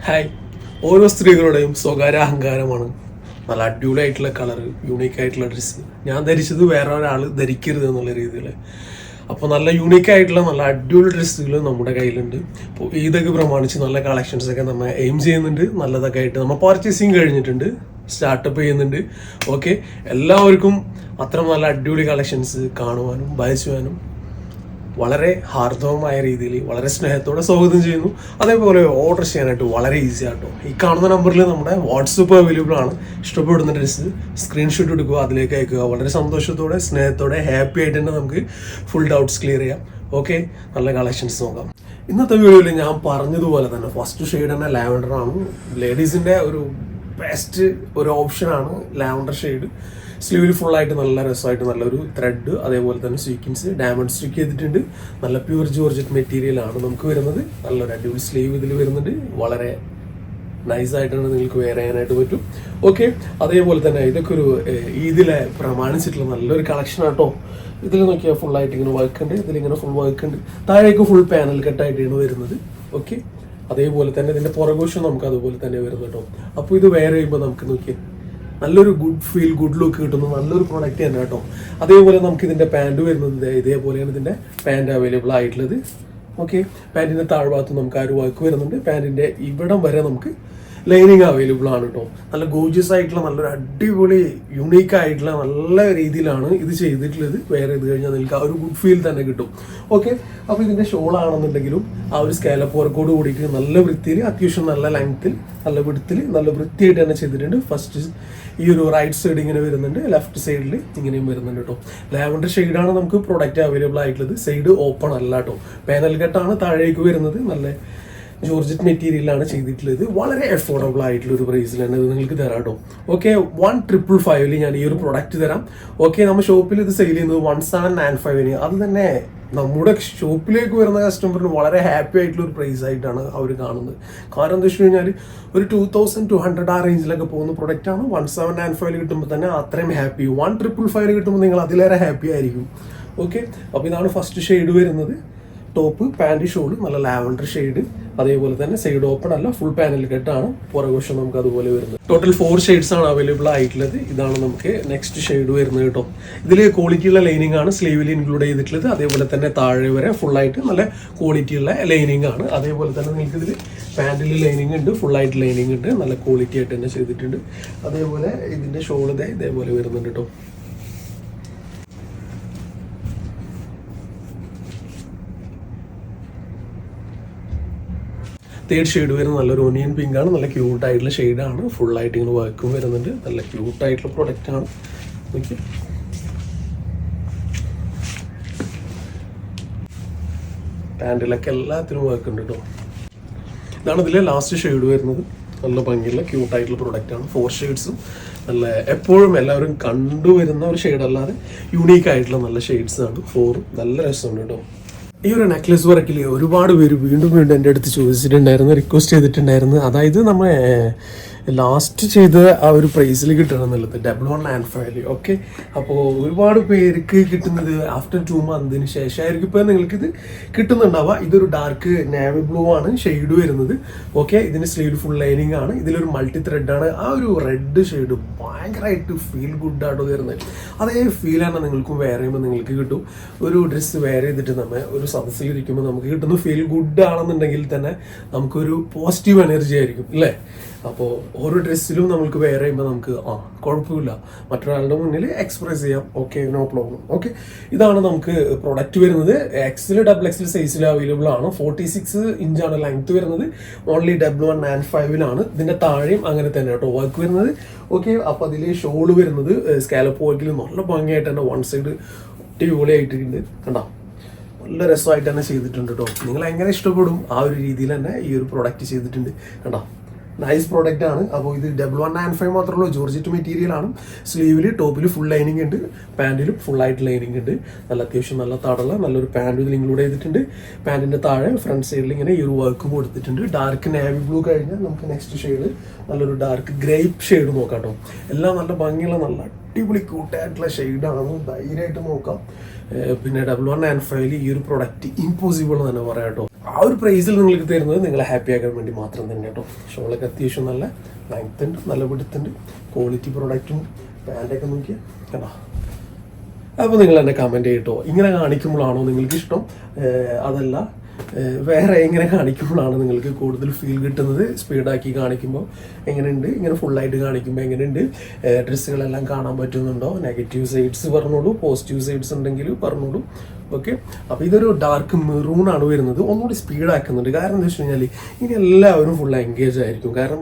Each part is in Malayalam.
ഹായ്. ഓരോ സ്ത്രീകളുടെയും സ്വകാര്യ അഹങ്കാരമാണ് നല്ല അടിപൊളിയായിട്ടുള്ള കളറ്, യൂണീക്ക് ആയിട്ടുള്ള ഡ്രസ്സ്. ഞാൻ ധരിച്ചത് വേറെ ഒരാൾ ധരിക്കരുത് എന്നുള്ള രീതിയിൽ. അപ്പോൾ നല്ല യൂണീക്ക് ആയിട്ടുള്ള നല്ല അടിപൊളി ഡ്രസ്സുകൾ നമ്മുടെ കയ്യിലുണ്ട്. അപ്പോൾ ഇതൊക്കെ പ്രമാണിച്ച് നല്ല കളക്ഷൻസൊക്കെ നമ്മൾ എയിം ചെയ്യുന്നുണ്ട്. നല്ലതൊക്കെ ആയിട്ട് നമ്മൾ പർച്ചേസിങ് കഴിഞ്ഞിട്ടുണ്ട്, സ്റ്റാർട്ടപ്പ് ചെയ്യുന്നുണ്ട്. ഓക്കെ, എല്ലാവർക്കും അത്ര നല്ല അടിപൊളി കളക്ഷൻസ് കാണുവാനും ബൈ ചെയ്യാനും വളരെ ഹാർദവമായ രീതിയിൽ വളരെ സ്നേഹത്തോടെ സ്വാഗതം ചെയ്യുന്നു. അതേപോലെ ഓർഡർ ചെയ്യാനായിട്ട് വളരെ ഈസി ആട്ടോ. ഈ കാണുന്ന നമ്പറിൽ നമ്മുടെ വാട്സപ്പ് അവൈലബിൾ ആണ്. ഇഷ്ടപ്പെടുന്ന ഡ്രസ്സ് സ്ക്രീൻഷോട്ട് എടുക്കുക, അതിലേക്ക് അയക്കുക. വളരെ സന്തോഷത്തോടെ സ്നേഹത്തോടെ ഹാപ്പി ആയിട്ട് തന്നെ നമുക്ക് ഫുൾ ഡൗട്ട്സ് ക്ലിയർ ചെയ്യാം. ഓക്കെ, നല്ല കളക്ഷൻസ് നോക്കാം. ഇന്നത്തെ വീഡിയോയിൽ ഞാൻ പറഞ്ഞതുപോലെ തന്നെ ഫസ്റ്റ് ഷെയ്ഡ് തന്നെ ലാവൻഡർ ആണ്. ലേഡീസിൻ്റെ ഒരു ബെസ്റ്റ് ഒരു ഓപ്ഷനാണ് ലാവൻഡർ ഷെയ്ഡ്. സ്ലീവിൽ ഫുള്ളായിട്ട് നല്ല രസമായിട്ട് നല്ലൊരു ത്രെഡ്, അതേപോലെ തന്നെ സ്വീക്കിൻസ് ഡയമണ്ട് സ്റ്റിക്ക് ചെയ്തിട്ടുണ്ട്. നല്ല പ്യൂർ ജോർജറ്റ് മെറ്റീരിയലാണ് നമുക്ക് വരുന്നത്. നല്ലൊരു അടിപൊളി സ്ലീവ് ഇതിൽ വരുന്നുണ്ട്. വളരെ നൈസായിട്ടാണ് നിങ്ങൾക്ക് വെയർ ചെയ്യാനായിട്ട് പറ്റും. ഓക്കെ, അതേപോലെ തന്നെ ഇതൊക്കെ ഒരു ഇതിലെ പ്രമാണിച്ചിട്ടുള്ള നല്ലൊരു കളക്ഷൻ ആട്ടോ. ഇതിൽ നോക്കിയാൽ ഫുള്ളായിട്ട് ഇങ്ങനെ വർക്ക് ഉണ്ട്, ഇതിലിങ്ങനെ ഫുൾ വർക്ക് ഉണ്ട്. താഴേക്ക് ഫുൾ പാനൽ കട്ടായിട്ടാണ് വരുന്നത്. ഓക്കെ, അതേപോലെ തന്നെ ഇതിൻ്റെ പുറകോശം നമുക്ക് അതുപോലെ തന്നെ വരുന്നത് കേട്ടോ. അപ്പോൾ ഇത് വെയർ ചെയ്യുമ്പോൾ നമുക്ക് നോക്കിയാൽ നല്ലൊരു ഗുഡ് ഫീൽ, ഗുഡ് ലുക്ക് കിട്ടുന്ന നല്ലൊരു പ്രോഡക്റ്റ് തന്നെ കേട്ടോ. അതേപോലെ നമുക്ക് ഇതിൻ്റെ പാൻറ് വരുന്നത് ഇതേപോലെയാണ് ഇതിൻ്റെ പാൻറ് അവൈലബിൾ ആയിട്ടുള്ളത്. ഓക്കെ, പാൻറ്റിൻ്റെ താഴ്ഭാഗത്ത് നമുക്ക് ആ ഒരു വർക്ക് വരുന്നുണ്ട്. പാൻറ്റിൻ്റെ ഇവിടം വരെ നമുക്ക് ലൈനിങ് അവൈലബിൾ ആണ് കേട്ടോ. നല്ല ഗോർജിയസ് ആയിട്ടുള്ള നല്ലൊരു അടിപൊളി യൂണീക്ക് ആയിട്ടുള്ള നല്ല രീതിയിലാണ് ഇത് ചെയ്തിട്ടുള്ളത്. വേറെ ഇത് കഴിഞ്ഞാൽ നിങ്ങൾക്ക് ആ ഒരു ഗുഡ് ഫീൽ തന്നെ കിട്ടും. ഓക്കെ, അപ്പോൾ ഇതിൻ്റെ ഷോൾ ആണെന്നുണ്ടെങ്കിലും ആ ഒരു സ്കാലപ്പ് വർക്കോട് കൂടിയിട്ട് നല്ല വൃത്തിയിൽ, അത്യാവശ്യം നല്ല ലെങ്ത്തിൽ, നല്ല വിടുത്തിൽ, നല്ല വൃത്തിയായിട്ട് തന്നെ ചെയ്തിട്ടുണ്ട്. ഫസ്റ്റ് ഈ ഒരു റൈറ്റ് സൈഡ് ഇങ്ങനെ വരുന്നുണ്ട്, ലെഫ്റ്റ് സൈഡിൽ ഇങ്ങനെയും വരുന്നുണ്ട് കേട്ടോ. ലാവൻഡർ ഷെയ്ഡാണ് നമുക്ക് പ്രൊഡക്റ്റ് അവൈലബിൾ ആയിട്ടുള്ളത്. സൈഡ് ഓപ്പൺ അല്ല കേട്ടോ, പാനൽ കട്ടാണ് താഴേക്ക് വരുന്നത്. നല്ല ജോർജറ്റ് മെറ്റീരിയലാണ് ചെയ്തിട്ടുള്ളത്. വളരെ അഫോർഡബിൾ ആയിട്ടുള്ള ഒരു പ്രൈസിൽ തന്നെ ഇത് നിങ്ങൾക്ക് തരാം കേട്ടോ. ഓക്കെ, 1,555 ഞാൻ ഈ ഒരു പ്രൊഡക്റ്റ് തരാം. ഓക്കെ, നമ്മൾ ഷോപ്പിൽ ഇത് സെയിൽ ചെയ്യുന്നത് 1,795. അത് തന്നെ നമ്മുടെ ഷോപ്പിലേക്ക് വരുന്ന കസ്റ്റമറിന് വളരെ ഹാപ്പി ആയിട്ടുള്ള ഒരു പ്രൈസ് ആയിട്ടാണ് അവർ കാണുന്നത്. കാരണം എന്താ വെച്ച് കഴിഞ്ഞാൽ ഒരു 2,200 ആ റേഞ്ചിലൊക്കെ പോകുന്ന പ്രൊഡക്റ്റാണ്. 1,795 കിട്ടുമ്പോൾ തന്നെ അത്രയും ഹാപ്പി. 1,555 കിട്ടുമ്പോൾ നിങ്ങൾ അതിലേറെ ഹാപ്പി ആയിരിക്കും. ഓക്കെ, അപ്പോൾ ഇതാണ് ഫസ്റ്റ് ഷെയ്ഡ് വരുന്നത്. ടോപ്പ്, പാൻറ്, ഷോള് നല്ല ലാവൻഡർ ഷെയ്ഡ്. അതേപോലെ തന്നെ സൈഡ് ഓപ്പൺ അല്ല, ഫുൾ പാനൽ കെട്ടാണ്. പുറകുവശം നമുക്ക് അതുപോലെ വരുന്നത്. ടോട്ടൽ 4 ഷെയ്ഡ്സ് ആണ് അവൈലബിൾ ആയിട്ടുള്ളത്. ഇതാണ് നമുക്ക് നെക്സ്റ്റ് ഷെയ്ഡ് വരുന്നത് കേട്ടോ. ഇതിൽ ക്വാളിറ്റിയുള്ള ലൈനിങ് ആണ് സ്ലീവിൽ ഇൻക്ലൂഡ് ചെയ്തിട്ടുള്ളത്. അതേപോലെ തന്നെ താഴെ വരെ ഫുള്ളായിട്ട് നല്ല ക്വാളിറ്റിയുള്ള ലൈനിങ് ആണ്. അതേപോലെ തന്നെ നിങ്ങൾക്ക് ഇതിൽ പാൻറ്റിൽ ലൈനിങ് ഉണ്ട്, ഫുള്ളായിട്ട് ലൈനിങ് ഉണ്ട്. നല്ല ക്വാളിറ്റി ആയിട്ട് തന്നെ ചെയ്തിട്ടുണ്ട്. അതേപോലെ ഇതിൻ്റെ ഷോൾ ഇതേപോലെ വരുന്നുണ്ട് കേട്ടോ. തേർഡ് ഷെയ്ഡ് വരുന്നത് നല്ലൊരു ഓനിയൻ പിങ്ക് ആണ്. നല്ല ക്യൂട്ടായിട്ടുള്ള ഷെയ്ഡാണ്. ഫുള്ളായിട്ട് ഇങ്ങനെ വർക്കും വരുന്നുണ്ട്. നല്ല ക്യൂട്ടായിട്ടുള്ള പ്രൊഡക്റ്റാണ്. ഓക്കെ, പാൻറ്റിലൊക്കെ എല്ലാത്തിനും വർക്ക് ഉണ്ട് കേട്ടോ. ഇതാണ് ഇതിലെ ലാസ്റ്റ് ഷെയ്ഡ് വരുന്നത്. നല്ല ഭംഗിയുള്ള ക്യൂട്ടായിട്ടുള്ള പ്രൊഡക്റ്റാണ്. 4 ഷെയ്ഡ്സും നല്ല എപ്പോഴും എല്ലാവരും കണ്ടുവരുന്ന ഒരു ഷെയ്ഡ് അല്ലാതെ യൂണീക്ക് ആയിട്ടുള്ള നല്ല ഷെയ്ഡ്സ് ആണ് 4. നല്ല രസമുണ്ട് കേട്ടോ. ഈ ഒരു നെക്ലസ് വർക്കിൽ ഒരുപാട് പേര് വീണ്ടും എൻ്റെ അടുത്ത് ചോദിച്ചിട്ടുണ്ടായിരുന്നു, റിക്വസ്റ്റ് ചെയ്തിട്ടുണ്ടായിരുന്നു. അതായത് നമ്മൾ ലാസ്റ്റ് ചെയ്ത ആ ഒരു പ്രൈസിൽ കിട്ടണം എന്നുള്ളത് 1195. ഓക്കെ, അപ്പോൾ ഒരുപാട് പേർക്ക് കിട്ടുന്നത് ആഫ്റ്റർ 2 മന്തിന് ശേഷമായിരിക്കും ഇപ്പോൾ നിങ്ങൾക്കിത് കിട്ടുന്നുണ്ടാവുക. ഇതൊരു ഡാർക്ക് നേവി ബ്ലൂ ആണ് ഷെയ്ഡ് വരുന്നത്. ഓക്കെ, ഇതിന് സ്ലീവ് ഫുൾ ലൈനിങ് ആണ്. ഇതിലൊരു മൾട്ടി ത്രെഡാണ്. ആ ഒരു റെഡ് ഷെയ്ഡ് ഭയങ്കരമായിട്ട് ഫീൽ ഗുഡായിട്ട് വരുന്നത്. അതേ ഫീലാണ് നിങ്ങൾക്കും വെയർ ചെയ്യുമ്പോൾ നിങ്ങൾക്ക് കിട്ടും. ഒരു ഡ്രസ്സ് വെയർ ചെയ്തിട്ട് നമ്മൾ ഒരു സദസ്സിലിരിക്കുമ്പോൾ നമുക്ക് കിട്ടുന്ന ഫീൽ ഗുഡ് ആണെന്നുണ്ടെങ്കിൽ തന്നെ നമുക്കൊരു പോസിറ്റീവ് എനർജി ആയിരിക്കും അല്ലേ. അപ്പോൾ ഓരോ ഡ്രസ്സിലും നമുക്ക് വെയർ ചെയ്യുമ്പോൾ നമുക്ക് കുഴപ്പമില്ല, മറ്റൊരാളുടെ മുന്നിൽ എക്സ്പ്രസ് ചെയ്യാം. Okay, no problem. ഓക്കെ, ഇതാണ് നമുക്ക് പ്രൊഡക്റ്റ് വരുന്നത്. XL, XXL സൈസിൽ അവൈലബിൾ ആണ്. 46 ഇഞ്ചാണ് ലെങ്ത് വരുന്നത്. ഓൺലി 1195 ഇതിൻ്റെ താഴെയും അങ്ങനെ തന്നെ കേട്ടോ വർക്ക് വരുന്നത്. ഓക്കെ, അപ്പോൾ അതിൽ ഷോള് വരുന്നത് സ്കാലപ്പ് വർക്കിൽ നല്ല ഭംഗിയായിട്ട് തന്നെ വൺ സൈഡ് അടിപൊളിയായിട്ടുണ്ട്. കണ്ടോ, നല്ല രസമായിട്ട് തന്നെ ചെയ്തിട്ടുണ്ട് കേട്ടോ. നിങ്ങൾ എങ്ങനെ ഇഷ്ടപ്പെടും ആ ഒരു രീതിയിൽ തന്നെ ഈ ഒരു പ്രൊഡക്റ്റ് ചെയ്തിട്ടുണ്ട്. കണ്ടോ, നൈസ് പ്രോഡക്റ്റ് ആണ്. അപ്പോൾ ഇത് 1195 മാത്രമല്ല, ജോർജറ്റ് മെറ്റീരിയൽ ആണ്. സ്ലീവിൽ ടോപ്പിൽ ഫുൾ ലൈനിങ് ഉണ്ട്, പാൻറ്റിലും ഫുള്ളായിട്ട് ലൈനിങ് ഉണ്ട്. നല്ല അത്യാവശ്യം നല്ല തടല നല്ലൊരു പാൻറ് ഇതിൽ ഇൻക്ലൂഡ് ചെയ്തിട്ടുണ്ട്. പാൻറ്റിൻ്റെ താഴെ ഫ്രണ്ട് സൈഡിൽ ഇങ്ങനെ ഈ ഒരു വർക്ക് കൊടുത്തിട്ടുണ്ട്. ഡാർക്ക് നേവി ബ്ലൂ കഴിഞ്ഞാൽ നമുക്ക് നെക്സ്റ്റ് ഷെയ്ഡ് നല്ലൊരു ഡാർക്ക് ഗ്രേപ്പ് ഷെയ്ഡ് നോക്കാം കേട്ടോ. എല്ലാം നല്ല ഭംഗിയുള്ള നല്ല അടിപൊളി ക്യൂട്ടായിട്ടുള്ള ഷെയ്ഡാണ്. ധൈര്യമായിട്ട് നോക്കാം. പിന്നെ 1195 ഈ ഒരു പ്രൊഡക്റ്റ് ഇമ്പോസിബിൾ എന്ന് തന്നെ പറയാം കേട്ടോ. ആ ഒരു പ്രൈസിൽ നിങ്ങൾക്ക് തരുന്നത് നിങ്ങളെ ഹാപ്പി ആക്കാൻ വേണ്ടി മാത്രം തന്നെ കേട്ടോ. ഷോളൊക്കെ അത്യാവശ്യം നല്ല ലെങ്ത് ഉണ്ട്, നല്ല പിടുത്തുണ്ട്, ക്വാളിറ്റി പ്രൊഡക്റ്റും. പാൻറ്റൊക്കെ നോക്കിയാൽ കേട്ടോ. അപ്പോൾ നിങ്ങൾ എന്നെ കമൻറ്റ് ചെയ്യട്ടോ, ഇങ്ങനെ കാണിക്കുമ്പോഴാണോ നിങ്ങൾക്ക് ഇഷ്ടം, അതല്ല വേറെ എങ്ങനെ കാണിക്കുമ്പോഴാണ് നിങ്ങൾക്ക് കൂടുതൽ ഫീൽ കിട്ടുന്നത്? സ്പീഡാക്കി കാണിക്കുമ്പോൾ എങ്ങനെയുണ്ട്, ഇങ്ങനെ ഫുള്ളായിട്ട് കാണിക്കുമ്പോൾ എങ്ങനെയുണ്ട്, ഡ്രസ്സുകളെല്ലാം കാണാൻ പറ്റുന്നുണ്ടോ? നെഗറ്റീവ് സൈഡ്സ് പറഞ്ഞോളൂ, പോസിറ്റീവ് സൈഡ്സ് ഉണ്ടെങ്കിൽ പറഞ്ഞോളൂ. ഓക്കെ, അപ്പോൾ ഇതൊരു ഡാർക്ക് മെറൂൺ ആണ് വരുന്നത്. ഒന്നുകൂടി സ്പീഡാക്കുന്നുണ്ട്. കാരണം എന്താ വെച്ച് കഴിഞ്ഞാൽ ഇനി എല്ലാവരും ഫുൾ എൻഗേജ് ആയിരിക്കും. കാരണം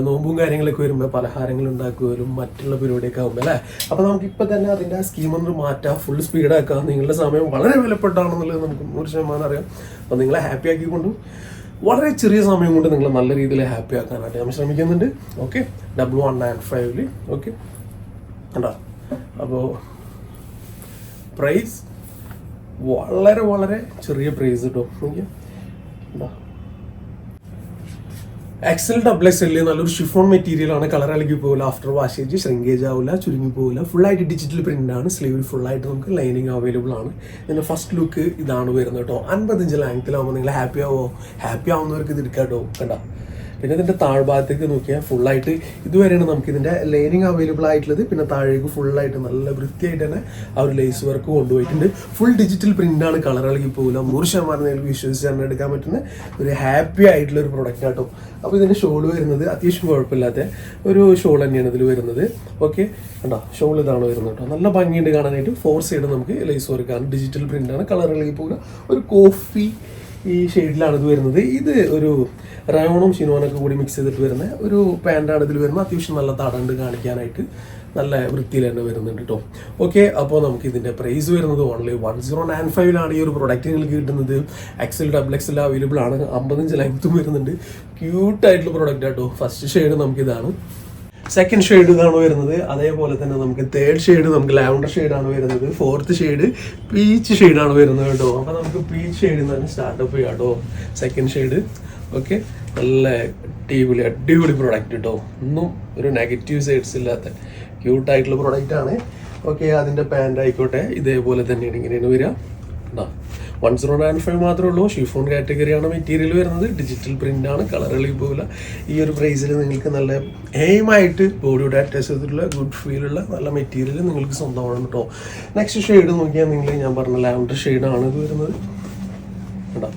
നോമ്പും കാര്യങ്ങളൊക്കെ വരുമ്പോൾ പലഹാരങ്ങൾ ഉണ്ടാക്കുമല്ലോ, മറ്റുള്ള പരിപാടിയൊക്കെ ആകുമ്പോൾ അല്ലേ. അപ്പോൾ നമുക്കിപ്പോൾ തന്നെ അതിൻ്റെ ആ സ്കീമൊന്ന് മാറ്റാം, ഫുൾ സ്പീഡാക്കാം. നിങ്ങളുടെ സമയം വളരെ വിലപ്പെട്ടാണെന്നുള്ളത് നമുക്ക് 100% അറിയാം. അപ്പോൾ നിങ്ങളെ ഹാപ്പി ആക്കിക്കൊണ്ട് വളരെ ചെറിയ സമയം കൊണ്ട് നിങ്ങളെ നല്ല രീതിയിൽ ഹാപ്പി ആക്കാനായിട്ട് നമ്മൾ ശ്രമിക്കുന്നുണ്ട്. ഓക്കെ, 1195 ഓക്കെ കണ്ടോ. അപ്പോൾ പ്രൈസ് വളരെ വളരെ ചെറിയ പ്രൈസ് കിട്ടോ. നോക്കിയാ എന്താ XL XXL നല്ലൊരു ഷിഫോൺ മെറ്റീരിയൽ ആണ്. കളർ ഇളകി പോകില്ല, ആഫ്റ്റർ വാഷേജ് ശ്രിങ്കേജ് ആവില്ല, ചുരുങ്ങി പോകില്ല. ഫുള്ളായിട്ട് ഡിജിറ്റൽ പ്രിന്റ് ആണ്. സ്ലീവിൽ ഫുള്ളായിട്ട് നമുക്ക് ലൈനിങ് അവൈലബിൾ ആണ്. ഇതിന്റെ ഫസ്റ്റ് ലുക്ക് ഇതാണ് വരുന്നത് കേട്ടോ. 55 ലെങ്ത്തിലാവുമ്പോൾ നിങ്ങൾ ഹാപ്പി ആവുന്നവർക്ക് ഇത് എടുക്കാം കേട്ടോ. കണ്ടോ. പിന്നെ ഇതിൻ്റെ താഴ്ഭാഗത്തേക്ക് നോക്കിയാൽ ഫുള്ളായിട്ട് ഇതുവരെയാണ് നമുക്ക് ഇതിൻ്റെ ലൈനിങ് അവൈലബിൾ ആയിട്ടുള്ളത്. പിന്നെ താഴേക്ക് ഫുള്ളായിട്ട് നല്ല വൃത്തിയായിട്ട് തന്നെ ആ ഒരു ലേസ് വർക്ക് കൊണ്ടുപോയിട്ടുണ്ട്. ഫുൾ ഡിജിറ്റൽ പ്രിൻ്റാണ്, കളർ ഇളകി പോകില്ല. 100% നിങ്ങൾക്ക് വിശ്വസിച്ച് തന്നെ എടുക്കാൻ പറ്റുന്ന ഒരു ഹാപ്പി ആയിട്ടുള്ള ഒരു പ്രൊഡക്റ്റ് ആട്ടോ. അപ്പോൾ ഇതിൻ്റെ ഷോള് വരുന്നത് അത്യാവശ്യം കുഴപ്പമില്ലാത്ത ഒരു ഷോൾ തന്നെയാണ് ഇതിൽ വരുന്നത്. ഓക്കെ കണ്ടോ, ഷോൾ ഇതാണ് വരുന്നത് കേട്ടോ. നല്ല ഭംഗിയുണ്ട് കാണാനായിട്ട്. 4 സൈഡ് നമുക്ക് ലേസ് വർക്കാണ്, ഡിജിറ്റൽ പ്രിൻ്റാണ്, കളർ ഇളകി പോകില്ല. ഒരു കോഫി ഈ ഷെയ്ഡിലാണ് ഇത് വരുന്നത്. ഇത് ഒരു റയോണും ഷിനോനൊക്കെ കൂടി മിക്സ് ചെയ്തിട്ട് വരുന്ന ഒരു പാൻറ്റാണ് ഇതിൽ വരുന്നത്. അത്യാവശ്യം നല്ല തടണ്ട് കാണിക്കാനായിട്ട് നല്ല വൃത്തിയിൽ തന്നെ വരുന്നുണ്ട് കേട്ടോ. ഓക്കെ, അപ്പോൾ നമുക്ക് ഇതിൻ്റെ പ്രൈസ് വരുന്നത് ഓൺലി 1095 ഈ ഒരു പ്രൊഡക്റ്റ് നിങ്ങൾക്ക് കിട്ടുന്നത്. XL XXL അവൈലബിൾ ആണ്. 55 ലെങ്ത്തും വരുന്നുണ്ട്. ക്യൂട്ടായിട്ടുള്ള പ്രൊഡക്റ്റ് ആട്ടോ. ഫസ്റ്റ് ഷെയ്ഡ് നമുക്കിതാണ്, സെക്കൻഡ് ഷെയ്ഡ് ഇതാണ് വരുന്നത്. അതേപോലെ തന്നെ നമുക്ക് തേർഡ് ഷെയ്ഡ് നമുക്ക് ലാവൻഡർ ഷെയ്ഡാണ് വരുന്നത്. ഫോർത്ത് ഷെയ്ഡ് പീച്ച് ഷെയ്ഡാണ് വരുന്നത് കേട്ടോ. അപ്പോൾ നമുക്ക് പീച്ച് ഷെയ്ഡിൽ തന്നെ സ്റ്റാർട്ടപ്പ് ചെയ്യാം കേട്ടോ. സെക്കൻഡ് ഷെയ്ഡ് ഓക്കെ, നല്ല അടിപൊളി പ്രൊഡക്റ്റ് കേട്ടോ. ഒന്നും ഒരു നെഗറ്റീവ് സൈഡ്സ് ഇല്ലാത്ത ക്യൂട്ടായിട്ടുള്ള പ്രൊഡക്റ്റാണ്. ഓക്കെ, അതിൻ്റെ പാൻറ് ആയിക്കോട്ടെ ഇതേപോലെ തന്നെയാണ് ഇങ്ങനെയാണ് വരിക കേട്ടോ. 1095 മാത്രമേ ഉള്ളൂ. ഷിഫോൺ കാറ്റഗറിയാണ് മെറ്റീരിയൽ വരുന്നത്. ഡിജിറ്റൽ പ്രിൻ്റ് ആണ്, കളർ ഇളകി പോകില്ല. ഈ ഒരു പ്രൈസിൽ നിങ്ങൾക്ക് നല്ല എയിമായിട്ട് ബോഡിയുടെ അറ്റാച്ച് ചെയ്തിട്ടുള്ള ഗുഡ് ഫീലുള്ള നല്ല മെറ്റീരിയൽ നിങ്ങൾക്ക് സ്വന്തമാണ് കേട്ടോ. നെക്സ്റ്റ് ഷെയ്ഡ് നോക്കിയാൽ നിങ്ങൾ ഞാൻ പറഞ്ഞ ലാവൻഡർ ഷെയ്ഡാണ് ഇത് വരുന്നത് കേട്ടോ.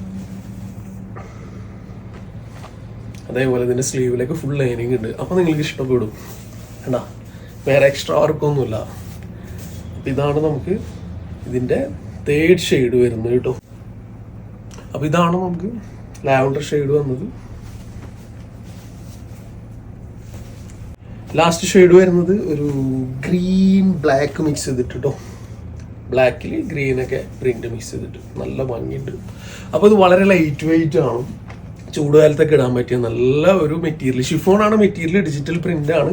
അതേപോലെ ഇതിൻ്റെ സ്ലീവിലേക്ക് ഫുൾ ലൈനിങ് ഉണ്ട്. അപ്പോൾ നിങ്ങൾക്ക് ഇഷ്ടപ്പെടും കേട്ടോ. വേറെ എക്സ്ട്രാ വർക്കൊന്നുമില്ല. അപ്പം ഇതാണ് നമുക്ക് ഇതിൻ്റെ തേർഡ് ഷെയ്ഡ് വരുന്നത് കേട്ടോ. അപ്പോൾ ഇതാണ് നമുക്ക് ലാവൻഡർ ഷെയ്ഡ് വന്നത്. ലാസ്റ്റ് ഷെയ്ഡ് വരുന്നത് ഒരു ഗ്രീൻ ബ്ലാക്ക് മിക്സ് ചെയ്തിട്ട് കേട്ടോ. ബ്ലാക്കിൽ ഗ്രീനൊക്കെ പ്രിന്റ് മിക്സ് ചെയ്തിട്ട് നല്ല ഭംഗിയുണ്ട്. അപ്പോൾ ഇത് വളരെ ലൈറ്റ് വെയിറ്റ് ആണ്, ചൂടുകാലത്തൊക്കെ ഇടാൻ പറ്റിയ നല്ല ഒരു മെറ്റീരിയൽ. ഷിഫോണാണ് മെറ്റീരിയൽ, ഡിജിറ്റൽ പ്രിന്റ് ആണ്.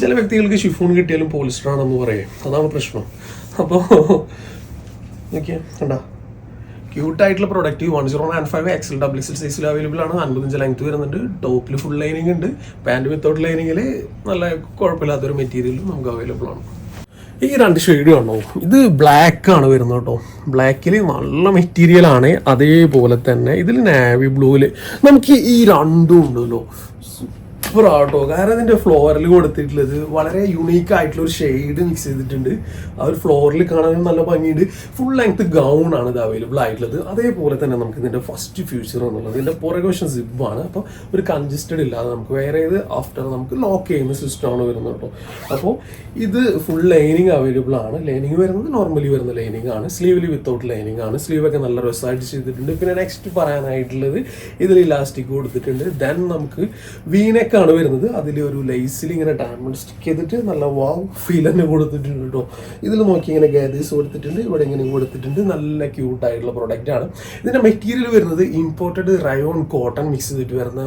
ചില വ്യക്തികൾക്ക് ഷിഫോൺ കിട്ടിയാലും പോളിസ്റ്റർ ആണെന്ന് പറയും, അതാണ് പ്രശ്നം. അപ്പോൾ നോക്കിയാൽ കണ്ടാ ക്യൂട്ടായിട്ടുള്ള പ്രൊഡക്റ്റ്. 1095 XL XXL സൈസിൽ അവൈലബിൾ ആണ്. 55 ലെങ്ത് വരുന്നുണ്ട്. ടോപ്പിൽ ഫുൾ ലൈനിങ് ഉണ്ട്. പാൻറ് വിത്തൗട്ട് ലൈനിങ്ങിൽ നല്ല കുഴപ്പമില്ലാത്തൊരു മെറ്റീരിയലും നമുക്ക് അവൈലബിൾ ആണ്. ഈ രണ്ട് ഷെയ്ഡ് കാണോ, ഇത് ബ്ലാക്ക് ആണ് വരുന്നത് കേട്ടോ. ബ്ലാക്കിൽ നല്ല മെറ്റീരിയൽ ആണ്. അതേപോലെ തന്നെ ഇതിൽ നാവി ബ്ലൂവിൽ നമുക്ക് ഈ രണ്ടും ഉണ്ടല്ലോ. സൂപ്പർ ആട്ടോ. കാരണം ഇതിൻ്റെ ഫ്ലോറിൽ കൊടുത്തിട്ടുള്ളത് വളരെ യുണീക്ക് ആയിട്ടുള്ള ഒരു ഷെയ്ഡ് മിക്സ് ചെയ്തിട്ടുണ്ട്. ആ ഒരു ഫ്ലോറിൽ കാണാനും നല്ല ഭംഗിയുണ്ട്. ഫുൾ ലെങ്ത് ഗൗൺ ആണ് ഇത് അവൈലബിൾ ആയിട്ടുള്ളത്. അതേപോലെ തന്നെ നമുക്ക് ഇതിൻ്റെ ഫസ്റ്റ് ഫ്യൂച്ചർ എന്നുള്ളത് ഇതിൻ്റെ പുറകുവശം സിബാണ്. അപ്പോൾ ഒരു കൺജസ്റ്റഡ് ഇല്ലാതെ നമുക്ക് വേറെ ഇത് ആഫ്റ്റർ നമുക്ക് ലോക്ക് ചെയ്യുന്ന സിസ്റ്റമാണ് വരുന്നത് കേട്ടോ. അപ്പോൾ ഇത് ഫുൾ ലൈനിങ് അവൈലബിൾ ആണ്. ലൈനിങ് വരുന്നത് നോർമലി വരുന്ന ലൈനിങ് ആണ്. സ്ലീവിൽ വിത്തൗട്ട് ലൈനിങ് ആണ്. സ്ലീവൊക്കെ നല്ല രസമായിട്ട് ചെയ്തിട്ടുണ്ട്. പിന്നെ നെക്സ്റ്റ് പറയാനായിട്ടുള്ളത് ഇതിൽ ഇലാസ്റ്റിക് കൊടുത്തിട്ടുണ്ട്. ദെൻ നമുക്ക് വീനെക്കാണ് വരുന്നത്. അതിൽ ഒരു ലൈസിൽ ഇങ്ങനെ ഡയമണ്ട് സ്റ്റിക്ക് ചെയ്തിട്ട് നല്ല വാവ് ഫീൽ തന്നെ കൊടുത്തിട്ടുണ്ട് കേട്ടോ. ഇതിൽ നോക്കി ഇങ്ങനെ ഗാദേഴ്സ് കൊടുത്തിട്ടുണ്ട്, ഇവിടെ ഇങ്ങനെ കൊടുത്തിട്ടുണ്ട്. നല്ല ക്യൂട്ടായിട്ടുള്ള പ്രൊഡക്റ്റ് ആണ്. ഇതിൻ്റെ മെറ്റീരിയൽ വരുന്നത് ഇമ്പോർട്ടഡ് റയോൺ കോട്ടൺ മിക്സ് ചെയ്തിട്ട് വരുന്ന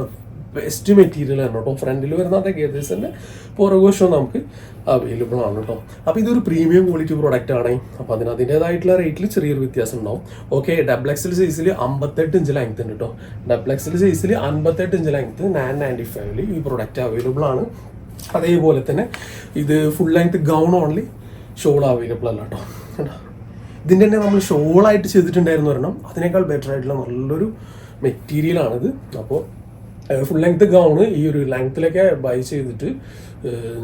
ബെസ്റ്റ് മെറ്റീരിയൽ ആണ് കേട്ടോ. ഫ്രണ്ടിൽ വരുന്ന അതേ ഗേദേഴ്സ് തന്നെ പുറകുവശവും നമുക്ക് അവൈലബിൾ ആണ് കേട്ടോ. അപ്പോൾ ഇതൊരു പ്രീമിയം ക്വാളിറ്റി പ്രൊഡക്റ്റ് ആണ്. അപ്പോൾ അതിൻ്റെതായിട്ടുള്ള റേറ്റിൽ ചെറിയൊരു വ്യത്യാസം ഉണ്ടാവും. ഓക്കെ, XXL സൈസിൽ 58 ഇഞ്ച് ലെങ്ത് ഉണ്ട് കേട്ടോ. XXL സൈസിൽ 58 ഇഞ്ച് ലെങ്ത് 995 ഈ പ്രൊഡക്റ്റ് അവൈലബിൾ ആണ്. അതേപോലെ തന്നെ ഇത് full length gown only, shawl available അല്ല കേട്ടോ. ഇതിൻ്റെ തന്നെ നമ്മൾ ഷോളായിട്ട് ചെയ്തിട്ടുണ്ടായിരുന്നു ഒരെണ്ണം. അതിനേക്കാൾ ബെറ്റർ ആയിട്ടുള്ള നല്ലൊരു മെറ്റീരിയലാണിത്. അപ്പോൾ ഫുൾ ലെങ്ത് ഗൗണ് ഈ ഒരു ലെങ്ത്തിലൊക്കെ ബൈ ചെയ്തിട്ട്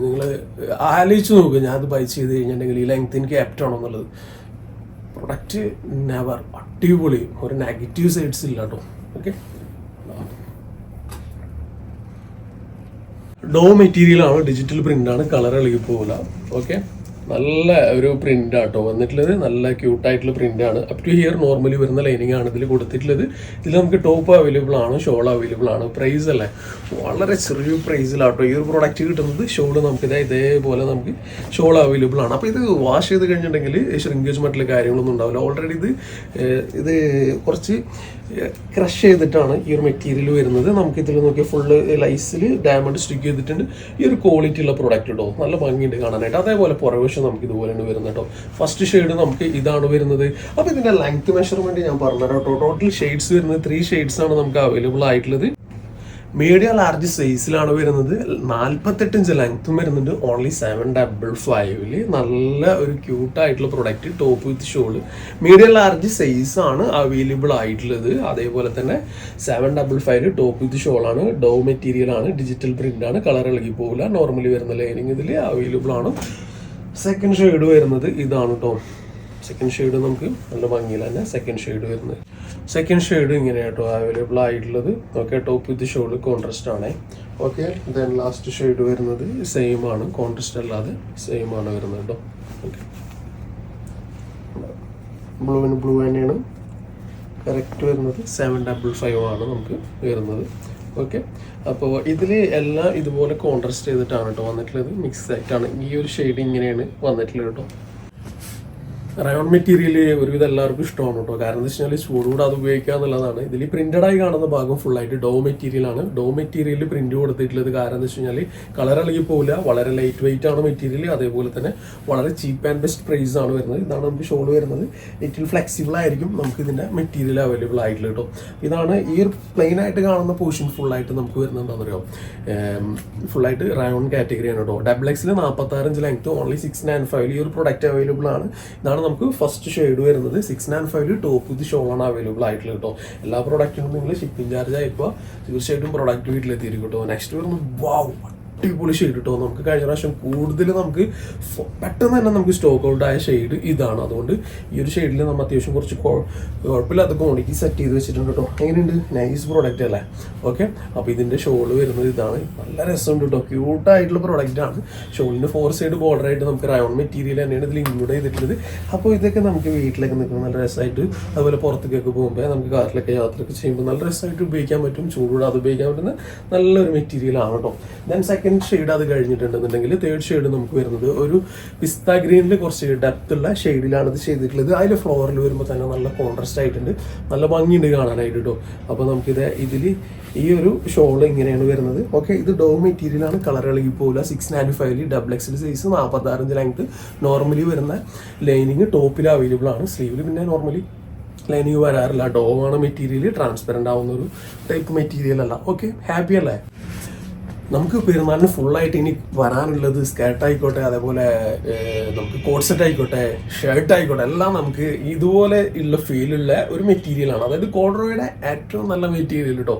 നിങ്ങൾ ആലോചിച്ച് നോക്കുക, ഞാനത് ബൈ ചെയ്ത് കഴിഞ്ഞിട്ടുണ്ടെങ്കിൽ ഈ ലെങ്ത് എനിക്ക് ആപ്റ്റാണോ എന്നുള്ളത്. പ്രൊഡക്റ്റ് നെവർ, അടിപൊളി, ഒരു നെഗറ്റീവ് സൈഡ്സ് ഇല്ല കേട്ടോ. ഓക്കെ, ഡോ മെറ്റീരിയലാണ്, ഡിജിറ്റൽ പ്രിൻ്റാണ്, കളർ ഇളകി പോകില്ല. ഓക്കെ, നല്ല ഒരു പ്രിന്റ് ആട്ടോ വന്നിട്ടുള്ളത്, നല്ല ക്യൂട്ടായിട്ടുള്ള പ്രിന്റാണ്. അപ് ടു ഹിയർ നോർമലി വരുന്ന ലൈനിങ് ആണ് ഇതിൽ കൊടുത്തിട്ടുള്ളത്. ഇതിൽ നമുക്ക് ടോപ്പ് അവൈലബിൾ ആണ്, ഷോൾ അവൈലബിൾ ആണ്. പ്രൈസ് അല്ലേ വളരെ ചെറിയ പ്രൈസിലാട്ടോ ഈ ഒരു പ്രോഡക്റ്റ് കിട്ടുന്നത്. ഷോൾ നമുക്ക് ഇതേപോലെ നമുക്ക് ഷോൾ അവൈലബിൾ ആണ്. അപ്പോൾ ഇത് വാഷ് ചെയ്ത് കഴിഞ്ഞിട്ടുണ്ടെങ്കിൽ ഷ്രിങ്കേജ് മറ്റുള്ള കാര്യങ്ങളൊന്നും ഉണ്ടാവില്ല. ഓൾറെഡി ഇത് കുറച്ച് ക്രഷ് ചെയ്തിട്ടാണ് ഈ ഒരു മെറ്റീരിയൽ വരുന്നത്. നമുക്ക് ഇതിൽ നോക്കിയാൽ ഫുള്ള് ലൈസിൽ ഡയമണ്ട് സ്റ്റിക്ക് ചെയ്തിട്ടുണ്ട്. ഈ ഒരു ക്വാളിറ്റി ഉള്ള പ്രോഡക്റ്റ് കേട്ടോ, നല്ല ഭംഗിയുണ്ട് കാണാനായിട്ട്. അതേപോലെ പുറവശം നമുക്ക് ഇതുപോലെയാണ് വരുന്നത് കേട്ടോ. ഫസ്റ്റ് ഷെയ്ഡ് നമുക്ക് ഇതാണ് വരുന്നത്. അപ്പോൾ ഇതിൻ്റെ ലെങ്ത് മെഷർമെൻറ്റ് ഞാൻ പറഞ്ഞുതരാം കേട്ടോ. ടോട്ടൽ ഷെയ്ഡ്സ് വരുന്നത് 3 ഷെയ്ഡ്സ് ആണ് നമുക്ക് അവൈലബിൾ ആയിട്ടുള്ളത്. മീഡിയം ലാർജ് സൈസിലാണ് വരുന്നത്. 48 ഇഞ്ച് ലെങ്ത്തും വരുന്നുണ്ട്. ഓൺലി 755 നല്ല ഒരു ക്യൂട്ടായിട്ടുള്ള product, top with shawl. Medium large size ആണ് അവൈലബിൾ ആയിട്ടുള്ളത്. അതേപോലെ തന്നെ 755 ടോപ്പ് വിത്ത് ഷോളാണ്. ഡോ മെറ്റീരിയൽ ആണ്, ഡിജിറ്റൽ പ്രിന്റ് ആണ്, കളർ ഇളകി പോകില്ല. നോർമലി വരുന്ന ലൈനിങ് ഇതിൽ അവൈലബിൾ ആണ്. സെക്കൻഡ് ഷെയ്ഡ് വരുന്നത് ഇതാണ് കേട്ടോ. സെക്കൻഡ് ഷെയ്ഡ് നമുക്ക് നല്ല ഭംഗിയിൽ തന്നെ സെക്കൻഡ് ഷെയ്ഡ് വരുന്നത്. സെക്കൻഡ് ഷെയ്ഡ് ഇങ്ങനെയാട്ടോ അവൈലബിൾ ആയിട്ടുള്ളത്. Okay, top with should contrast ആണ്. ഓക്കെ, ദെൻ ലാസ്റ്റ് ഷെയ്ഡ് വരുന്നത് സെയിം ആണ്, കോൺട്രാസ്റ്റ് അല്ലാതെ സെയിം ആണ് വരുന്നത് കേട്ടോ. ഓക്കെ, ബ്ലൂവിന് ബ്ലൂ തന്നെയാണ് കറക്റ്റ് വരുന്നത്. 755 ആണ് നമുക്ക് വരുന്നത്. ഓക്കെ, അപ്പോൾ ഇതിൽ എല്ലാം ഇതുപോലെ കോൺട്രാസ്റ്റ് ചെയ്തിട്ടാണ് കേട്ടോ വന്നിട്ടുള്ളത്. മിക്സ് ആയിട്ടാണ് ഈ ഒരു ഷെയ്ഡ് ഇങ്ങനെയാണ് വന്നിട്ടുള്ളത് കേട്ടോ. റയോൺ മെറ്റീരിയൽ ഒരുവിധം എല്ലാവർക്കും ഇഷ്ടമാണ് കേട്ടോ. കാരണം എന്താ വെച്ച് കഴിഞ്ഞാൽ ചൂടുകൂടെ അത് ഉപയോഗിക്കുക എന്നുള്ളതാണ്. ഇതിൽ പ്രിന്റഡ് ആയി കാണുന്ന ഭാഗം ഫുള്ളായിട്ട് ഡോ മെറ്റീരിയൽ ആണ്. ഡോ മെറ്റീരിയലിൽ പ്രിന്റ് കൊടുത്തിട്ടുള്ളത് കാരണം എന്താ വെച്ച് കഴിഞ്ഞാൽ കളർ ഇളകി പോകില്ല, വളരെ ലൈറ്റ് വെയിറ്റ് ആണ് മെറ്റീരിയൽ. അതേപോലെ തന്നെ വളരെ ചീപ്പ് ആൻഡ് ബെസ്റ്റ് പ്രൈസ് ആണ് വരുന്നത്. ഇതാണ് നമുക്ക് ഷോൾ വരുന്നത്. ലിറ്റിൽ ഫ്ലെക്സിബിൾ ആയിരിക്കും നമുക്ക് ഇതിൻ്റെ മെറ്റീരിയൽ അവൈലബിൾ ആയിട്ടുള്ളത് കേട്ടോ. ഇതാണ് ഈ ഒരു പ്ലെയിൻ ആയിട്ട് കാണുന്ന പോർഷൻ ഫുള്ളായിട്ട് നമുക്ക് വരുന്നത് എന്താണെന്ന് അറിയാം, ഫുള്ളായിട്ട് റയോൺ കാറ്റഗറിയാണ് കേട്ടോ. XXL 46 ഇഞ്ച് ലെങ്ത്, ഓൺലി 695 ഈ ഒരു പ്രൊഡക്റ്റ് അവൈലബിൾ ആണ്. ഇതാണ് നമുക്ക് ഫസ്റ്റ് ഷെയ്ഡ് വരുന്നത്. 695 ടോപ്പ് വിത്ത് ഷോളാണ് അവൈലബിൾ ആയിട്ടുള്ളത് കേട്ടോ. എല്ലാ പ്രോഡക്റ്റിനും നിങ്ങൾ ഷിപ്പിംഗ് ചാർജ് ആയപ്പോൾ തീർച്ചയായിട്ടും പ്രോഡക്റ്റ് വീട്ടിലെത്തിയിരിക്കും കേട്ടോ. നെക്സ്റ്റ് വരുന്നത് വാവ്, അടിപൊളി ഷെയ്ഡ് കിട്ടോ. നമുക്ക് കഴിഞ്ഞ പ്രാവശ്യം കൂടുതൽ നമുക്ക് പെട്ടെന്ന് തന്നെ നമുക്ക് സ്റ്റോക്ക് ഔട്ട് ആയ ഷെയ്ഡ് ഇതാണ്. അതുകൊണ്ട് ഈ ഒരു ഷെയ്ഡിൽ നമ്മൾ അത്യാവശ്യം കുറച്ച് കുഴപ്പമില്ലാത്ത ക്വാണ്ടിറ്റി സെറ്റ് ചെയ്ത് വെച്ചിട്ടുണ്ട് കേട്ടോ. എങ്ങനെയുണ്ട്, നൈസ് പ്രോഡക്റ്റ് അല്ലേ. ഓക്കെ, അപ്പോൾ ഇതിൻ്റെ ഷോള് വരുന്നത് ഇതാണ്. നല്ല രസമുണ്ട് കേട്ടോ, ക്യൂട്ടായിട്ടുള്ള പ്രോഡക്റ്റാണ്. ഷോളിൻ്റെ 4 സൈഡ് ബോർഡറായിട്ട് നമുക്ക് റയോൺ മെറ്റീരിയൽ തന്നെയാണ് ഇതിൽ ഇൻക്ലൂഡ് ചെയ്തിട്ടുള്ളത്. അപ്പോൾ ഇതൊക്കെ നമുക്ക് വീട്ടിലൊക്കെ നിൽക്കുന്ന നല്ല രസമായിട്ട്, അതുപോലെ പുറത്തേക്കൊക്കെ പോകുമ്പോൾ നമുക്ക് കാറിലൊക്കെ യാത്രയൊക്കെ ചെയ്യുമ്പോൾ നല്ല രസമായിട്ട് ഉപയോഗിക്കാൻ പറ്റും. ചൂടുകൂടാതെ ഉപയോഗിക്കാൻ പറ്റുന്ന നല്ലൊരു മെറ്റീരിയലാണ് കേട്ടോ. ദെൻ സെക്കൻഡ് ഷെയ്ഡ് അത് കഴിഞ്ഞിട്ടുണ്ടെന്നുണ്ടെങ്കിൽ തേർഡ് ഷെയ്ഡ് നമുക്ക് വരുന്നത് ഒരു പിസ്ത ഗ്രീനിൽ കുറച്ച് ഡെപ്ത് ഉള്ള ഷെയ്ഡിലാണ് ഇത് ചെയ്തിട്ടുള്ളത്. അതിൽ ഫ്ലോറിൽ വരുമ്പോൾ തന്നെ നല്ല കോൺട്രാസ്റ്റ് ആയിട്ടുണ്ട്, നല്ല ഭംഗിയുണ്ട് കാണാനായിട്ട് കേട്ടോ. അപ്പോൾ നമുക്കിത് ഇതിൽ ഈ ഒരു ഷോൾ ഇങ്ങനെയാണ് വരുന്നത്. ഓക്കെ, ഇത് ഡോ മെറ്റീരിയലാണ്, കളർ ഇളകി പോകില്ല. 695 XXL size, 46 inch length. Normally വരുന്ന ലൈനിങ് ടോപ്പിൽ അവൈലബിൾ ആണ്. സ്ലീവിൽ പിന്നെ നോർമലി ലൈനിങ് വരാറില്ല. ഡോ ആണ് മെറ്റീരിയൽ, ട്രാൻസ്പെറൻ്റ് ആവുന്ന ഒരു ടൈപ്പ് മെറ്റീരിയൽ അല്ല. ഓക്കെ, ഹാപ്പി അല്ലേ. നമുക്ക് പെരുന്നാളിന് ഫുള്ളായിട്ട് ഇനി വരാനുള്ളത് സ്കേർട്ട് ആയിക്കോട്ടെ, അതേപോലെ നമുക്ക് കോട്ട് സെറ്റ് ആയിക്കോട്ടെ, ഷർട്ട് ആയിക്കോട്ടെ, എല്ലാം നമുക്ക് ഇതുപോലെ ഉള്ള ഫീലുള്ള ഒരു മെറ്റീരിയലാണ്. അതായത് കോഡ്രോയുടെ ഏറ്റവും നല്ല മെറ്റീരിയൽ കേട്ടോ.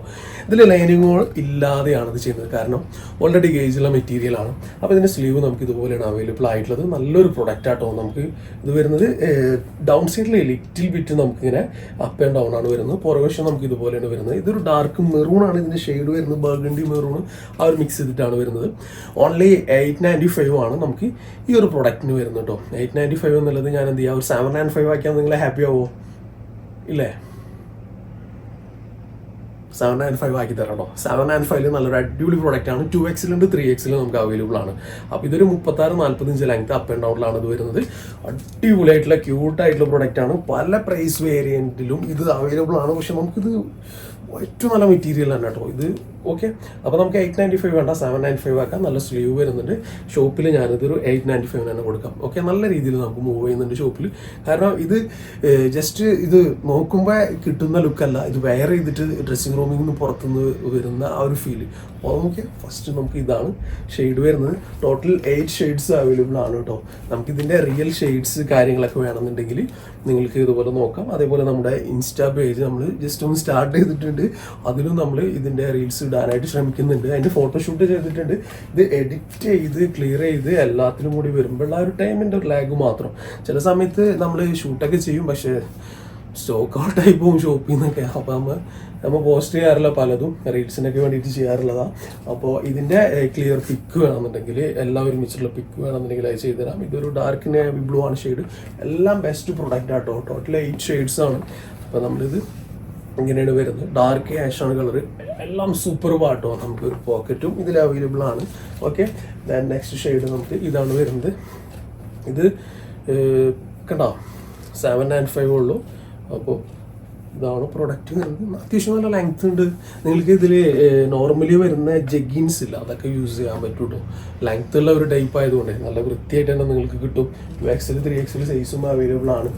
ഇതിൽ ലൈനിങ്ങുകൾ ഇല്ലാതെയാണ് ഇത് ചെയ്യുന്നത്, കാരണം ഓൾറെഡി ഗേജുള്ള മെറ്റീരിയലാണ്. അപ്പോൾ ഇതിൻ്റെ സ്ലീവ് നമുക്ക് ഇതുപോലെയാണ് അവൈലബിൾ ആയിട്ടുള്ളത്. നല്ലൊരു പ്രൊഡക്റ്റ് ആട്ടോ. നമുക്ക് ഇത് വരുന്നത് ഡൗൺ സൈഡിൽ ലിറ്റിൽ ബിറ്റ് നമുക്കിങ്ങനെ അപ്പ് ആൻഡ് ഡൗൺ ആണ് വരുന്നത്. പുറകുവശം നമുക്ക് ഇതുപോലെയാണ് വരുന്നത്. ഇതൊരു ഡാർക്ക് മെറൂൺ ആണ് ഇതിൻ്റെ ഷെയ്ഡ് വരുന്നത്, ബർഗണ്ടി മെറൂൺ ആ മിക്സ് ചെയ്തിട്ടാണ് വരുന്നത്. ഓൺലി 895 ആണ് നമുക്ക് ഈ ഒരു പ്രൊഡക്റ്റിന് വരുന്നത് കേട്ടോ. 895 എന്നുള്ളത് ഞാൻ എന്ത് ചെയ്യാം, ഒരു 795 ആക്കിയാൽ നിങ്ങൾ ഹാപ്പി ആവോ? ഇല്ലേ, 795 ആക്കി തരാം കേട്ടോ. 795 നല്ലൊരു അടിപൊളി പ്രോഡക്റ്റ് ആണ്. 2XL ഉണ്ട്, 3XL നമുക്ക് അവൈലബിൾ ആണ്. അപ്പോൾ ഇതൊരു 36-40 ഇഞ്ച് ലെങ്ത് അപ്പ് ആൻഡ് ഡൗണിലാണ് ഇത് വരുന്നത്. അടിപൊളിയായിട്ടുള്ള ക്യൂട്ടായിട്ടുള്ള പ്രൊഡക്റ്റ് ആണ്. പല പ്രൈസ് വേരിയൻറ്റിലും ഇത് അവൈലബിൾ ആണ്. പക്ഷെ നമുക്കിത് ഏറ്റവും നല്ല മെറ്റീരിയൽ തന്നെ കേട്ടോ. ഇത് ഓക്കെ. അപ്പോൾ നമുക്ക് 895 വേണ്ട, 795 ആക്കാം. നല്ല സ്ലീവ് വരുന്നുണ്ട്. ഷോപ്പിൽ ഞാനിതൊരു 895 തന്നെ കൊടുക്കാം. ഓക്കെ, നല്ല രീതിയിൽ നമുക്ക് മൂവ് ചെയ്യുന്നുണ്ട് ഷോപ്പിൽ. കാരണം ഇത് ജസ്റ്റ് ഇത് നോക്കുമ്പോൾ കിട്ടുന്ന ലുക്കല്ല, ഇത് വെയർ ചെയ്തിട്ട് ഡ്രസ്സിങ് റൂമിൽ നിന്ന് പുറത്തുനിന്ന് വരുന്ന ആ ഒരു ഫീല്. അപ്പോൾ നമുക്ക് ഫസ്റ്റ് നമുക്ക് ഇതാണ് ഷെയ്ഡ് വരുന്നത്. ടോട്ടൽ 8 ഷെയ്ഡ്സ് അവൈലബിൾ ആണ് കേട്ടോ. നമുക്കിതിൻ്റെ റിയൽ ഷെയ്ഡ്സ് കാര്യങ്ങളൊക്കെ വേണമെന്നുണ്ടെങ്കിൽ നിങ്ങൾക്ക് ഇതുപോലെ നോക്കാം. അതേപോലെ നമ്മുടെ ഇൻസ്റ്റാ പേജ് നമ്മൾ ജസ്റ്റ് ഒന്ന് സ്റ്റാർട്ട് ചെയ്തിട്ടുണ്ട്. അതിലും നമ്മൾ ഇതിൻ്റെ റീൽസ് ഇടാനായിട്ട് ശ്രമിക്കുന്നുണ്ട്. അതിൻ്റെ ഫോട്ടോഷൂട്ട് ചെയ്തിട്ടുണ്ട്. ഇത് എഡിറ്റ് ചെയ്ത് ക്ലിയർ ചെയ്ത് എല്ലാത്തിലും കൂടി വരുമ്പോൾ ആ ഒരു ടൈമിൻ്റെ ഒരു ലാഗ് മാത്രം. ചില സമയത്ത് നമ്മൾ ഷൂട്ടൊക്കെ ചെയ്യും, പക്ഷേ സ്റ്റോക്ക് ഔട്ട് ആയി പോകും ഷോപ്പിൽ നിന്നൊക്കെ. അപ്പോൾ നമ്മൾ പോസ്റ്റ് ചെയ്യാറില്ല, പലതും റീൽസിനൊക്കെ വേണ്ടിയിട്ട് ചെയ്യാറുള്ളതാണ്. അപ്പോൾ ഇതിൻ്റെ ക്ലിയർ പിക്ക് വേണമെന്നുണ്ടെങ്കിൽ, എല്ലാം ഒരുമിച്ചുള്ള പിക്ക് വേണമെന്നുണ്ടെങ്കിൽ അത് ചെയ്തുതരാം. ഇതൊരു ഡാർക്ക് നേവി ബ്ലൂ ആണ് ഷെയ്ഡ്. എല്ലാം ബെസ്റ്റ് പ്രൊഡക്റ്റ് ആട്ടോ. ടോട്ടൽ 8 ഷെയ്ഡ്സ് ആണ്. അപ്പോൾ നമ്മളിത് ഇങ്ങനെയാണ് വരുന്നത്. ഡാർക്ക് ആഷ് ആണ് കളർ. എല്ലാം സൂപ്പർ പാട്ടോ. നമുക്ക് ഒരു പോക്കറ്റും ഇതിൽ അവൈലബിൾ ആണ്. ഓക്കെ, ദെൻ നെക്സ്റ്റ് ഷെയ്ഡ് നമുക്ക് ഇതാണ് വരുന്നത്. ഇത് കണ്ടോ 795 ഉള്ളൂ. അപ്പോൾ ഇതാണ് പ്രൊഡക്റ്റ് വരുന്നത്. അത്യാവശ്യം നല്ല ലെങ്ത് ഉണ്ട്. നിങ്ങൾക്ക് ഇതിൽ നോർമലി വരുന്ന ജഗ്ഗിൻസ് ഇല്ല, അതൊക്കെ യൂസ് ചെയ്യാൻ പറ്റും കേട്ടോ. ലെങ്ത് ഉള്ള ഒരു ടൈപ്പ് ആയതുകൊണ്ട് നല്ല വൃത്തിയായിട്ട് തന്നെ നിങ്ങൾക്ക് കിട്ടും. 2XL 3XL സൈസും അവൈലബിൾ ആണ്.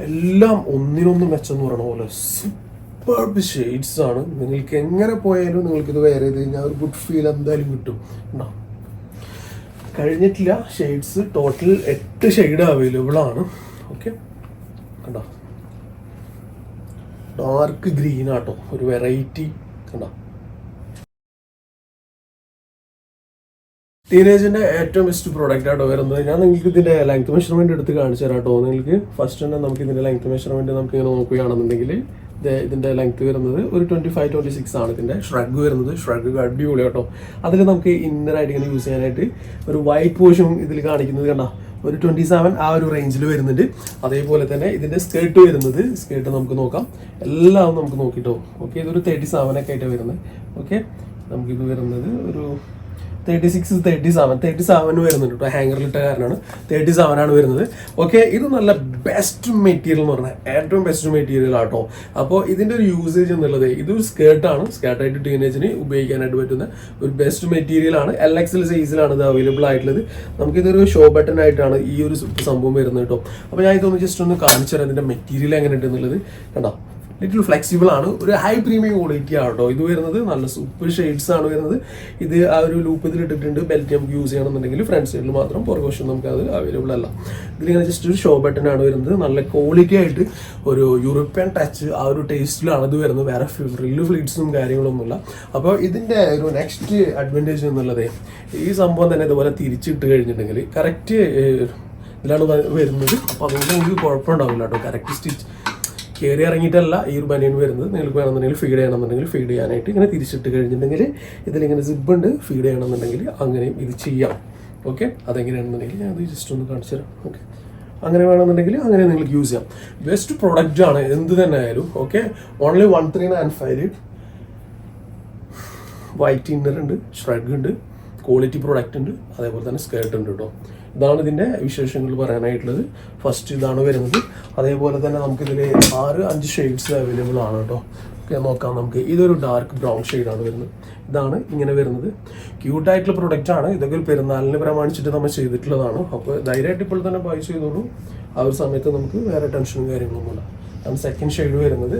എല്ലാം ഒന്നിനൊന്നും മെച്ചെന്ന് പറയണ പോലെ സൂപ്പർബ് ഷെയ്ഡ്സ് ആണ്. നിങ്ങൾക്ക് എങ്ങനെ പോയാലും നിങ്ങൾക്കിത് വെയർ ചെയ്ത് കഴിഞ്ഞാൽ ഒരു ഗുഡ് ഫീൽ എന്തായാലും കിട്ടും. ഉണ്ടോ, കഴിഞ്ഞിട്ടില്ല ഷെയ്ഡ്സ്. ടോട്ടൽ 8 ഷെയ്ഡ് അവൈലബിൾ ആണ്. ഓക്കെ, കണ്ടോ ഡാർക്ക് ഗ്രീൻ ആട്ടോ, ഒരു വെറൈറ്റി. കണ്ടോ, ടീനേജിന്റെ ഏറ്റവും ബെസ്റ്റ് പ്രോഡക്റ്റ് ആട്ടോ വരുന്നത്. ഞാൻ നിങ്ങൾക്ക് ഇതിന്റെ ലെങ്ത് മെഷർമെന്റ് എടുത്ത് കാണിച്ചു തരാം കേട്ടോ. നിങ്ങൾക്ക് ഫസ്റ്റ് തന്നെ നമുക്ക് ഇതിന്റെ ലെങ്ത് മെഷർമെന്റ് നമുക്ക് ഇങ്ങനെ നോക്കുകയാണെന്നുണ്ടെങ്കിൽ ഇതിന്റെ ലെങ്ത് വരുന്നത് ഒരു 25-26 ആണ്. ഇതിന്റെ ഷ്രഗ് വരുന്നത്. ഷ്രഗ് അടിപൊളി കേട്ടോ. അതിൽ നമുക്ക് ഇന്നറായിട്ട് ഇങ്ങനെ യൂസ് ചെയ്യാനായിട്ട് ഒരു വൈറ്റ് പോർഷൻ ഇതിൽ കാണിക്കുന്നത് കണ്ടോ, ഒരു 27 ആ ഒരു റേഞ്ചിൽ വരുന്നുണ്ട്. അതേപോലെ തന്നെ ഇതിന്റെ സ്കേർട്ട് വരുന്നത്, സ്കേർട്ട് നമുക്ക് നോക്കാം. എല്ലാം നമുക്ക് നോക്കിട്ടോ. ഓക്കെ, ഇതൊരു 37 ഒക്കെ ആയിട്ട് വരുന്നത്. ഓക്കെ, നമുക്കിത് വരുന്നത് ഒരു 37 വരുന്നുണ്ട് കേട്ടോ. ഹാങ്ങറിലിട്ട കാരണമാണ് 37 ആണ് വരുന്നത്. ഓക്കെ, ഇത് നല്ല ബെസ്റ്റ് മെറ്റീരിയൽ എന്ന് പറഞ്ഞാൽ ഏറ്റവും ബെസ്റ്റ് മെറ്റീരിയൽ ആട്ടോ. അപ്പോൾ ഇതിൻ്റെ ഒരു യൂസേജ് എന്നുള്ളത് ഇതൊരു സ്കേർട്ടാണ്. സ്കേർട്ടായിട്ട് ടീനേജിന് ഉപയോഗിക്കാനായിട്ട് പറ്റുന്ന ഒരു ബെസ്റ്റ് മെറ്റീരിയൽ ആണ്. LXL സൈസിലാണ് ഇത് അവൈലബിൾ ആയിട്ടുള്ളത്. നമുക്കിതൊരു ഷോ ബട്ടൺ ആയിട്ടാണ് ഈ ഒരു സംഭവം വരുന്നത് കേട്ടോ. അപ്പോൾ ഞാൻ ഇതൊന്ന് ജസ്റ്റ് ഒന്ന് കാണിച്ചു തരാം ഇതിൻ്റെ മെറ്റീരിയൽ എങ്ങനെയുണ്ട് എന്നുള്ളത്. കണ്ടോ, ലിറ്റിൽ ഫ്ലെക്സിബിൾ ആണ്. ഒരു ഹൈ പ്രീമിയം ക്വാളിറ്റി ആട്ടോ ഇത് വരുന്നത്. നല്ല സൂപ്പർ ഷെയ്ഡ്സ് ആണ് വരുന്നത്. ഇത് ആ ഒരു ലൂപ്പ് ഇതിൽ ഇട്ടിട്ടുണ്ട്. ബെൽറ്റ് നമുക്ക് യൂസ് ചെയ്യണമെന്നുണ്ടെങ്കിൽ ഫ്രണ്ട് സൈഡിൽ മാത്രം, പുറകോഷം നമുക്ക് അത് അവൈലബിൾ അല്ല. ഇതിലിങ്ങനെ ജസ്റ്റ് ഒരു ഷോ ബട്ടൺ ആണ് വരുന്നത്. നല്ല ക്വാളിറ്റി ആയിട്ട് ഒരു യൂറോപ്യൻ ടച്ച് ആ ഒരു ടേസ്റ്റിലാണ് ഇത് വരുന്നത്. വേറെ ഫ്രില്ല് ഫ്ലീറ്റ്സും കാര്യങ്ങളൊന്നുമില്ല. അപ്പോൾ ഇതിൻ്റെ ഒരു നെക്സ്റ്റ് അഡ്വാൻറ്റേജ് എന്നുള്ളത് ഈ സംഭവം തന്നെ ഇതുപോലെ തിരിച്ചിട്ട് കഴിഞ്ഞിട്ടുണ്ടെങ്കിൽ കറക്റ്റ് ഇതിലാണ് വരുന്നത്. അപ്പോൾ അതുകൊണ്ട് നിങ്ങൾക്ക് കുഴപ്പമുണ്ടാവില്ല കേട്ടോ. കറക്റ്റ് സ്റ്റിച്ച് കയറി ഇറങ്ങിയിട്ടല്ല ഈ ഒരു ബനിയൻ വരുന്നത്. നിങ്ങൾക്ക് വേണമെന്നുണ്ടെങ്കിൽ ഫീഡ് ചെയ്യണമെന്നുണ്ടെങ്കിൽ ഫീഡ് ചെയ്യാനായിട്ട് ഇങ്ങനെ തിരിച്ചിട്ട് കഴിഞ്ഞിട്ടുണ്ടെങ്കിൽ ഇതിലിങ്ങനെ സിബ് ഉണ്ട്. ഫീഡ് ചെയ്യണമെന്നുണ്ടെങ്കിൽ അങ്ങനെയും ഇത് ചെയ്യാം. ഓക്കെ, അതെങ്ങനെയാണെന്നുണ്ടെങ്കിൽ ഞാൻ അത് ജസ്റ്റ് ഒന്ന് കാണിച്ചു തരാം. ഓക്കെ, അങ്ങനെ വേണമെന്നുണ്ടെങ്കിൽ അങ്ങനെ നിങ്ങൾക്ക് യൂസ് ചെയ്യാം. ബെസ്റ്റ് പ്രൊഡക്റ്റ് ആണ് എന്ത് തന്നെ ആയാലും. ഓക്കെ, ഓൺലി 1395 വൈറ്റ് ഇന്നർ ഉണ്ട്, ഷ്രഗ് ഉണ്ട്, ക്വാളിറ്റി പ്രൊഡക്റ്റ് ഉണ്ട്, അതേപോലെ തന്നെ സ്കേർട്ട് ഉണ്ട് കേട്ടോ. ഇതാണ് ഇതിൻ്റെ വിശേഷങ്ങൾ പറയാനായിട്ടുള്ളത്. ഫസ്റ്റ് ഇതാണ് വരുന്നത്. അതേപോലെ തന്നെ നമുക്കിതിൽ 6-5 ഷെയ്ഡ്സ് അവൈലബിൾ ആണ് കേട്ടോ. ഓക്കെ, നോക്കാം നമുക്ക്. ഇതൊരു ഡാർക്ക് ബ്രൗൺ ഷെയ്ഡാണ് വരുന്നത്. ഇതാണ് ഇങ്ങനെ വരുന്നത്. ക്യൂട്ടായിട്ടുള്ള പ്രൊഡക്റ്റ് ആണ്. ഇതൊക്കെ ഒരു പെരുന്നാളിനെ പ്രമാണിച്ചിട്ട് നമ്മൾ ചെയ്തിട്ടുള്ളതാണ്. അപ്പോൾ ധൈര്യമായിട്ട് ഇപ്പോൾ തന്നെ ബൈ ചെയ്തോളൂ. ആ ഒരു സമയത്ത് നമുക്ക് വേറെ ടെൻഷനും കാര്യങ്ങളൊന്നുമില്ല. ആണ് സെക്കൻഡ് ഷെയ്ഡ് വരുന്നത്.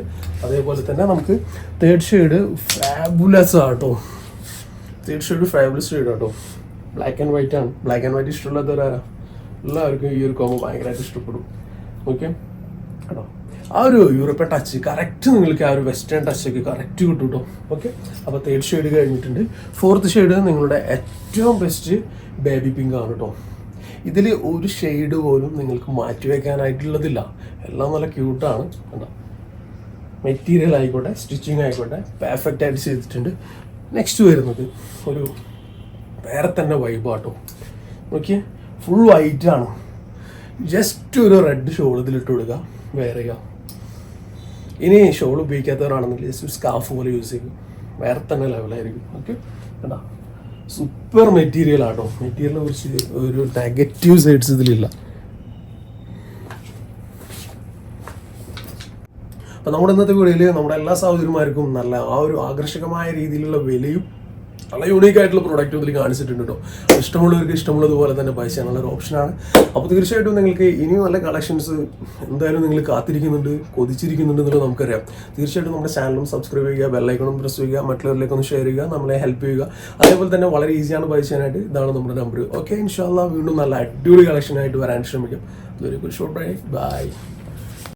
അതേപോലെ തന്നെ നമുക്ക് തേർഡ് ഷെയ്ഡ് ഫാബുലസ് ആട്ടോ. തേർഡ് ഷെയ്ഡ് ഫാബുലസ് ഷെയ്ഡ് ആട്ടോ. ബ്ലാക്ക് ആൻഡ് വൈറ്റ് ആണ്. ബ്ലാക്ക് ആൻഡ് വൈറ്റ് ഇഷ്ടമുള്ളവരാരാ? എല്ലാവർക്കും ഈ ഒരു കോമ്പോ ഭയങ്കരമായിട്ട് ഇഷ്ടപ്പെടും. ഓക്കെ, കേട്ടോ. ആ ഒരു യൂറോപ്യൻ ടച്ച് കറക്റ്റ് നിങ്ങൾക്ക് ആ ഒരു വെസ്റ്റേൺ ടച്ചൊക്കെ കറക്റ്റ് കിട്ടും കേട്ടോ. ഓക്കെ, അപ്പോൾ തേർഡ് ഷെയ്ഡ് കഴിഞ്ഞിട്ടുണ്ട്. ഫോർത്ത് ഷെയ്ഡ് നിങ്ങളുടെ ഏറ്റവും ബെസ്റ്റ് ബേബി പിങ്ക് ആണ് കേട്ടോ. ഇതിൽ ഒരു ഷെയ്ഡ് പോലും നിങ്ങൾക്ക് മാറ്റി വയ്ക്കാനായിട്ടുള്ളതില്ല. എല്ലാം നല്ല ക്യൂട്ടാണ്. കണ്ടോ, മെറ്റീരിയൽ ആയിക്കോട്ടെ, സ്റ്റിച്ചിങ് ആയിക്കോട്ടെ പെർഫെക്റ്റ് ആയിട്ട് ചെയ്തിട്ടുണ്ട്. നെക്സ്റ്റ് വരുന്നത് ഒരു വേറെ തന്നെ വൈബാട്ടോ. നോക്കിയേ, ഫുൾ വൈറ്റ് ആണ്. ജസ്റ്റ് ഒരു റെഡ് ഷോൾ ഇതിലിട്ട് കൊടുക്കുക, വെയർ ചെയ്യുക. ഇനി ഷോൾ ഉപയോഗിക്കാത്തവരാണെന്നുണ്ടെങ്കിൽ ജസ്റ്റ് സ്കാർഫ് പോലെ യൂസ് ചെയ്യും. വേറെ തന്നെ ലെവലായിരിക്കും. ഓക്കെ, കണ്ടാ സൂപ്പർ മെറ്റീരിയൽ ആട്ടോ. മെറ്റീരിയലിനെ കുറിച്ച് ഒരു നെഗറ്റീവ് സൈഡ്സ് ഇതിലില്ല. അപ്പോൾ നമ്മുടെ ഇന്നത്തെ വീഡിയോയിൽ നമ്മുടെ എല്ലാ സഹോദരിമാർക്കും നല്ല ആ ഒരു ആകർഷകമായ രീതിയിലുള്ള വിലയും നല്ല യൂണീക്ക് ആയിട്ടുള്ള പ്രോഡക്റ്റ് ഇതിൽ കാണിച്ചിട്ടുണ്ട് കേട്ടോ. ഇഷ്ടമുള്ളവർക്ക് ഇഷ്ടമുള്ളതുപോലെ തന്നെ പൈസ ചെയ്യാനുള്ള ഒരു ഓപ്ഷനാണ്. അപ്പോൾ തീർച്ചയായിട്ടും നിങ്ങൾക്ക് ഇനിയും നല്ല കളക്ഷൻസ് എന്തായാലും നിങ്ങൾ കാത്തിരിക്കുന്നുണ്ട്, കൊതിച്ചിരിക്കുന്നുണ്ട് എന്നുള്ളത് നമുക്കറിയാം. തീർച്ചയായിട്ടും നമ്മുടെ ചാനലും സബ്സ്ക്രൈബ് ചെയ്യുക, ബെല്ലൈക്കണും പ്രസ് ചെയ്യുക, മറ്റുള്ളവരിലേക്കൊന്ന് ഷെയർ ചെയ്യുക, നമ്മളെ ഹെൽപ്പ് ചെയ്യുക. അതേപോലെ തന്നെ വളരെ ഈസിയാണ് പൈസ ചെയ്യാനായിട്ട്. ഇതാണ് നമ്മുടെ നമ്പർ. ഓക്കെ, ഇൻഷാല്ലാ വീണ്ടും നല്ല അടിപൊളി കളക്ഷനായിട്ട് വരാൻ ശ്രമിക്കും. Very good shot. ബൈ.